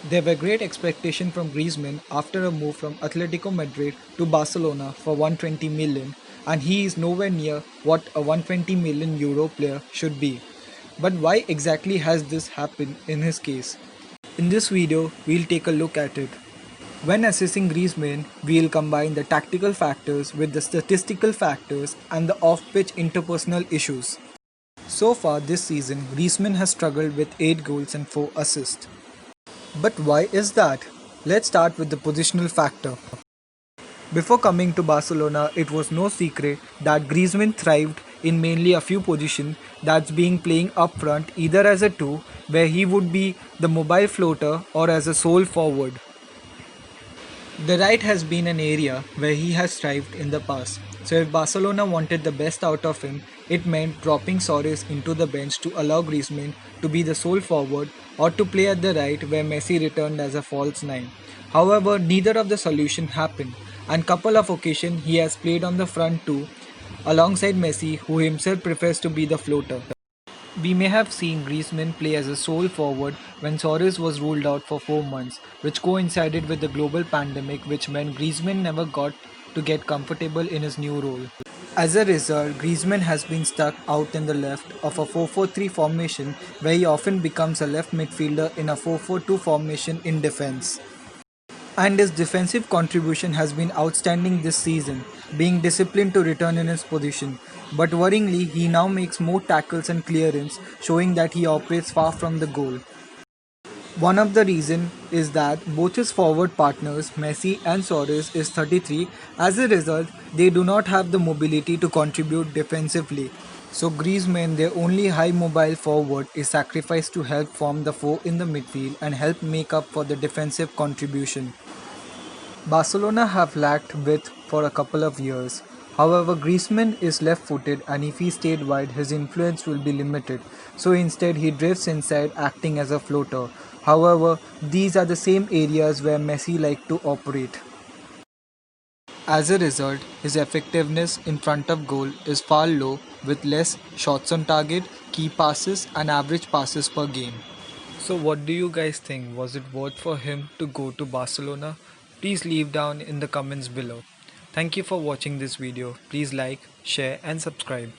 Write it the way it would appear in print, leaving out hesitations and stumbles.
There were great expectations from Griezmann after a move from Atletico Madrid to Barcelona for 120 million, and he is nowhere near what a 120 million euro player should be. But why exactly has this happened in his case? In this video, we'll take a look at it. When assessing Griezmann, we'll combine the tactical factors with the statistical factors and the off-pitch interpersonal issues. So far this season, Griezmann has struggled with 8 goals and 4 assists. But why is that? Let's start with the positional factor. Before coming to Barcelona, it was no secret that Griezmann thrived in mainly a few positions, that's being playing up front either as a 2 where he would be the mobile floater or as a sole forward. The right has been an area where he has thrived in the past. So if Barcelona wanted the best out of him, it meant dropping Suarez into the bench to allow Griezmann to be the sole forward or to play at the right where Messi returned as a false nine. However, neither of the solution happened, and couple of occasions he has played on the front too alongside Messi, who himself prefers to be the floater. We may have seen Griezmann play as a sole forward when Suarez was ruled out for 4 months, which coincided with the global pandemic, which meant Griezmann never got to get comfortable in his new role. As a result, Griezmann has been stuck out in the left of a 4-4-3 formation where he often becomes a left midfielder in a 4-4-2 formation in defense. And his defensive contribution has been outstanding this season, being disciplined to return in his position. But worryingly, he now makes more tackles and clearance, showing that he operates far from the goal. One of the reasons is that both his forward partners, Messi and Suarez, is 33. As a result, they do not have the mobility to contribute defensively. So Griezmann, their only high mobile forward, is sacrificed to help form the four in the midfield and help make up for the defensive contribution. Barcelona have lacked width for a couple of years. However, Griezmann is left-footed and if he stayed wide, his influence will be limited. So instead, he drifts inside, acting as a floater. However, these are the same areas where Messi likes to operate. As a result, his effectiveness in front of goal is far low with less shots on target, key passes and average passes per game. So what do you guys think? Was it worth for him to go to Barcelona? Please leave down in the comments below. Thank you for watching this video. Please like, share and subscribe.